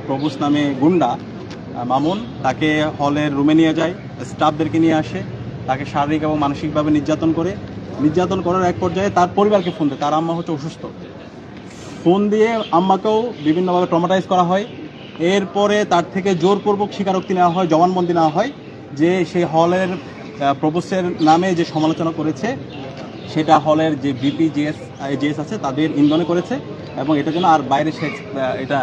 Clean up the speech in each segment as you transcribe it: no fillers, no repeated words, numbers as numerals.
প্রবুস নামে গুন্ডা মামুন তাকে হলের রুমে নিয়ে যায়, স্টাফদেরকে নিয়ে আসে, তাকে শারীরিক এবং মানসিকভাবে নির্যাতন করার এক পর্যায়ে তার পরিবারকে ফোন দেয়। তার আম্মা হচ্ছে অসুস্থ, ফোন দিয়ে আম্মাকেও বিভিন্নভাবে ট্রমাটাইজ করা হয়। এরপরে তার থেকে জোরপূর্বক স্বীকারোক্তি নেওয়া হয়, জবানবন্দি নেওয়া হয় যে সেই হলের প্রবোসের নামে যে সমালোচনা করেছে সেটা হলের যে ভিপি জিএস আছে তাদের ইন্ধনে করেছে, এবং এটা যেন আর বাইরে সে এটা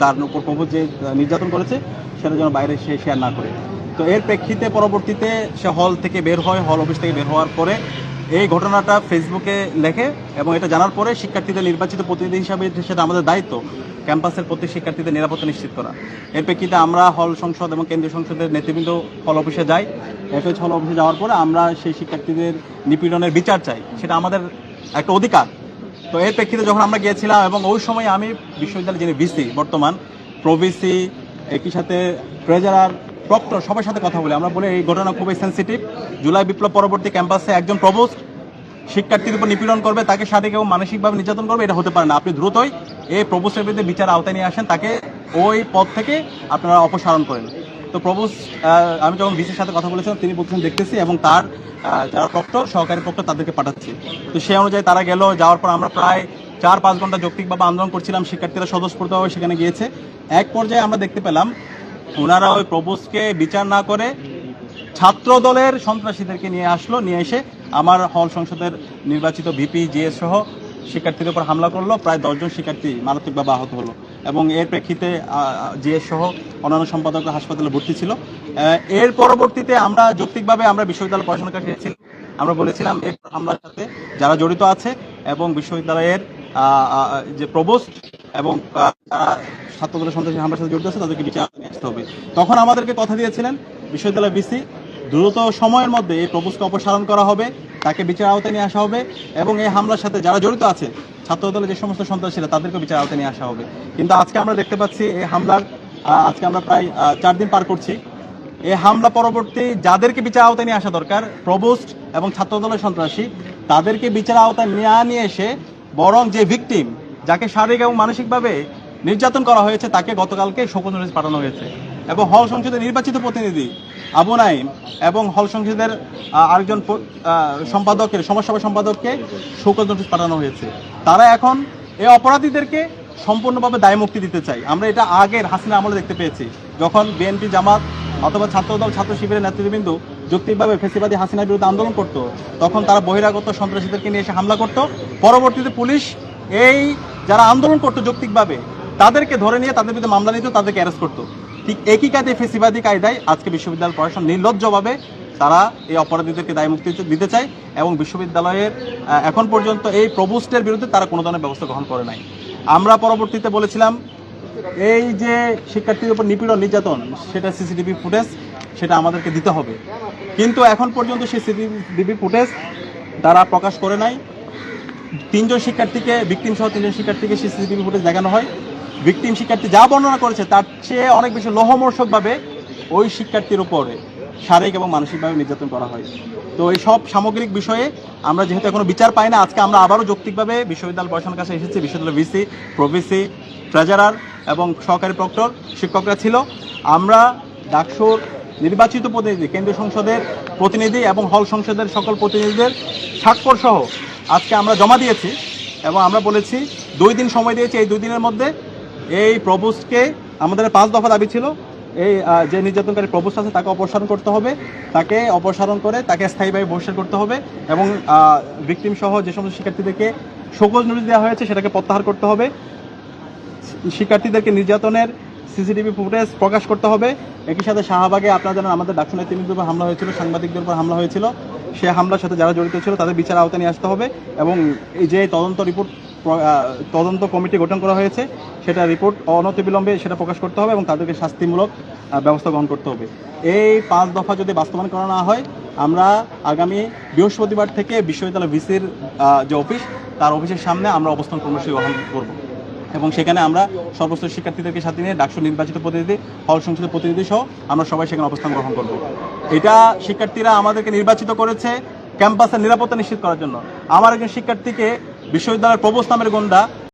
তার উপর প্রবোস যে নির্যাতন করেছে সেটা যেন বাইরে সে শেয়ার না করে। তো এর প্রেক্ষিতে পরবর্তীতে সে হল থেকে বের হয়, হল অফিস থেকে বের হওয়ার পরে এই ঘটনাটা ফেসবুকে লেখে, এবং এটা জানার পরে শিক্ষার্থীদের নির্বাচিত প্রতিনিধি হিসাবে সেটা আমাদের দায়িত্ব ক্যাম্পাসের প্রত্যেক শিক্ষার্থীদের নিরাপত্তা নিশ্চিত করা। এর প্রেক্ষিতে আমরা হল সংসদ এবং কেন্দ্রীয় সংসদের নেতৃবৃন্দ হল অফিসে যাই। এফএইচ হল অফিসে যাওয়ার পরে আমরা সেই শিক্ষার্থীদের নিপীড়নের বিচার চাই, সেটা আমাদের একটা অধিকার। তো এর প্রেক্ষিতে যখন আমরা গিয়েছিলাম, এবং ওই সময় আমি বিশ্ববিদ্যালয়ের যিনি ভিসি বর্তমান, প্রভিসি, একই সাথে ট্রেজারার, প্রক্টর, সবার সাথে কথা বলি। আমরা বলি এই ঘটনা খুবই সেন্সিটিভ। জুলাই বিপ্লব পরবর্তী ক্যাম্পাসে একজন প্রভোস্ট শিক্ষার্থীর উপর নিপীড়ন করবে, তাকে শারীরিক এবং মানসিকভাবে নির্যাতন করবে, এটা হতে পারে না। আপনি দ্রুতই এই প্রভোস্টের বিরুদ্ধে বিচার আওতায় নিয়ে আসেন, তাকে ওই পদ থেকে আপনারা অপসারণ করেন। তো প্রভোস্ট, আমি যখন ভিসির সাথে কথা বলেছিলাম, তিনি বলছেন দেখতেছি, এবং তার যারা প্রক্টর, সহকারী প্রক্টর, তাদেরকে পাঠাচ্ছি। তো সেই অনুযায়ী তারা গেল। যাওয়ার পর আমরা প্রায় 4-5 ঘন্টা যৌক্তিকভাবে আন্দোলন করছিলাম, শিক্ষার্থীরা স্বতঃস্ফূর্তভাবে সেখানে গিয়েছে। এক পর্যায়ে আমরা দেখতে পেলাম ওনারা ওই প্রভোস্টকে বিচার না করে ছাত্র দলের সন্ত্রাসীদেরকে নিয়ে আসলো, নিয়ে এসে আমার হল সংসদের নির্বাচিত ভিপি জিএস সহ শিক্ষার্থীদের উপর হামলা করলো। প্রায় 10 জন শিক্ষার্থী মারাত্মকভাবে আহত হলো, এবং এর প্রেক্ষিতে জিএস সহ অন্যান্য সম্পাদক হাসপাতালে ভর্তি ছিল। এর পরবর্তীতে আমরা যৌক্তিকভাবে আমরা বিশ্ববিদ্যালয় পড়াশোনা কাছে আমরা বলেছিলাম এই হামলার সাথে যারা জড়িত আছে, এবং বিশ্ববিদ্যালয়ের যে প্রভোস্ট এবং ছাত্রদলের সন্ত্রাসী হামলার সাথে জড়িত আছে তাদেরকে বিচার নিয়ে আসতে হবে। তখন আমাদেরকে কথা দিয়েছিলেন বিশ্ববিদ্যালয় ভিসি, দ্রুত সময়ের মধ্যে এই প্রভোস্টকে অপসারণ করা হবে, তাকে বিচার আওতায় নিয়ে আসা হবে, এবং এই হামলার সাথে যারা জড়িত আছে ছাত্রদলের যে সমস্ত সন্ত্রাসীরা তাদেরকে বিচার আওতায় নিয়ে আসা হবে। কিন্তু আজকে আমরা দেখতে পাচ্ছি এই হামলার আজকে আমরা প্রায় 4 দিন পার করছি। এই হামলা পরবর্তী যাদেরকে বিচার আওতায় নিয়ে আসা দরকার, প্রভোস্ট এবং ছাত্রদলের সন্ত্রাসী, তাদেরকে বিচার আওতায় নিয়ে এসে বরং যে ভিকটিম, যাকে শারীরিক এবং মানসিকভাবে নির্যাতন করা হয়েছে, তাকে গতকালকে শোকজ নোটিশ পাঠানো হয়েছে। এবং হল সংসদের নির্বাচিত প্রতিনিধি আবু নাইম এবং হল সংসদের আরেকজন সম্পাদকের সমাজসেবা সম্পাদককে শোকজ নোটিশ পাঠানো হয়েছে। তারা এখন এই অপরাধীদেরকে সম্পূর্ণভাবে দায়মুক্তি দিতে চাই। আমরা এটা আগের হাসিনা আমলে দেখতে পেয়েছি, যখন বিএনপি, জামাত অথবা ছাত্রদল, ছাত্র শিবিরের নেতৃবৃন্দ যুক্তিভাবে ফেসিবাদী হাসিনার বিরুদ্ধে আন্দোলন করত, তখন তারা বহিরাগত সন্ত্রাসীদেরকে নিয়ে এসে হামলা করত। পরবর্তীতে পুলিশ এই যারা আন্দোলন করতো যৌক্তিকভাবে তাদেরকে ধরে নিয়ে তাদের বিরুদ্ধে মামলা নিত, তাদেরকে অ্যারেস্ট করতো। ঠিক একই কায়দায় ফেসিবাদী কায়দায় আজকে বিশ্ববিদ্যালয় প্রশাসন নির্লজ্জভাবে তারা এই অপরাধীদেরকে দায়মুক্তি দিতে চায়, এবং বিশ্ববিদ্যালয়ের এখন পর্যন্ত এই প্রভোস্টের বিরুদ্ধে তারা কোনো ধরনের ব্যবস্থা গ্রহণ করে নাই। আমরা পরবর্তীতে বলেছিলাম এই যে শিক্ষার্থীদের উপর নিপীড়ন, নির্যাতন, সেটা সিসিটিভি ফুটেজ সেটা আমাদেরকে দিতে হবে, কিন্তু এখন পর্যন্ত সেই সিসিটিভি ফুটেজ তারা প্রকাশ করে নাই। 3 জন শিক্ষার্থীকে, ভিকটিম সহ 3 জন শিক্ষার্থীকে সিসিটিভি ফুটেজ দেখানো হয়। ভিকটিম শিক্ষার্থী যা বর্ণনা করেছে তার চেয়ে অনেক বেশি লোহমর্ষকভাবে ওই শিক্ষার্থীর উপরে শারীরিক এবং মানসিকভাবে নির্যাতন করা হয়। তো এই সব সামগ্রিক বিষয়ে আমরা যেহেতু এখনো বিচার পাই না, আজকে আমরা আবারও যৌক্তিকভাবে বিশ্ববিদ্যালয় প্রশাসনের কাছে এসেছি। বিশ্ববিদ্যালয় ভিসি, প্রভিসি, ট্রেজারার এবং সহকারী প্রক্টর শিক্ষকরা ছিল। আমরা ডাকসুর নির্বাচিত প্রতিনিধি, কেন্দ্রীয় সংসদের প্রতিনিধি এবং হল সংসদের সকল প্রতিনিধিদের স্বাক্ষর সহ আজকে আমরা জমা দিয়েছি, এবং আমরা বলেছি 2 দিন সময় দিয়েছি। এই 2 দিনের মধ্যে এই প্রভোস্টকে, আমাদের 5 দফা দাবি ছিল, এই যে নির্যাতনকারী প্রভোস্ট আছে তাকে অপসারণ করতে হবে, তাকে অপসারণ করে তাকে স্থায়ীভাবে বহিষ্কার করতে হবে, এবং ভিকটিম সহ যে সমস্ত শিক্ষার্থীদেরকে শোকজ নোটিশ দেওয়া হয়েছে সেটাকে প্রত্যাহার করতে হবে। শিক্ষার্থীদেরকে নির্যাতনের সিসিটিভি ফুটেজ প্রকাশ করতে হবে। একই সাথে শাহবাগে আপনারা জানেন আমাদের ডাকসু নেতৃবৃন্দের উপর হামলা হয়েছিল, সাংবাদিকদের উপর হামলা হয়েছিল, সে হামলার সাথে যারা জড়িত ছিল তাদের বিচার আওতায় নিয়ে আসতে হবে, এবং এই যে তদন্ত কমিটি গঠন করা হয়েছে সেটা রিপোর্ট অনতিবিলম্বে সেটা প্রকাশ করতে হবে, এবং তাদেরকে শাস্তিমূলক ব্যবস্থা গ্রহণ করতে হবে। এই 5 দফা যদি বাস্তবায়ন করা না হয়, আমরা আগামী বৃহস্পতিবার থেকে বিশ্ববিদ্যালয় ভিসির যে অফিস, তার অফিসের সামনে আমরা অবস্থান কর্মসূচি গ্রহণ করব, এবং সেখানে আমরা সর্বোচ্চ শিক্ষার্থীদেরকে সাথে নিয়ে ডাকসু নির্বাচিত প্রতিনিধি, হল সংসদের প্রতিনিধি সহ আমরা সবাই সেখানে অবস্থান গ্রহণ করব। এটা শিক্ষার্থীরা আমাদেরকে নির্বাচিত করেছে ক্যাম্পাসের নিরাপত্তা নিশ্চিত করার জন্য। আমার একজন শিক্ষার্থীকে বিশ্ববিদ্যালয়ের প্রভোস্ট নামের গুন্ডা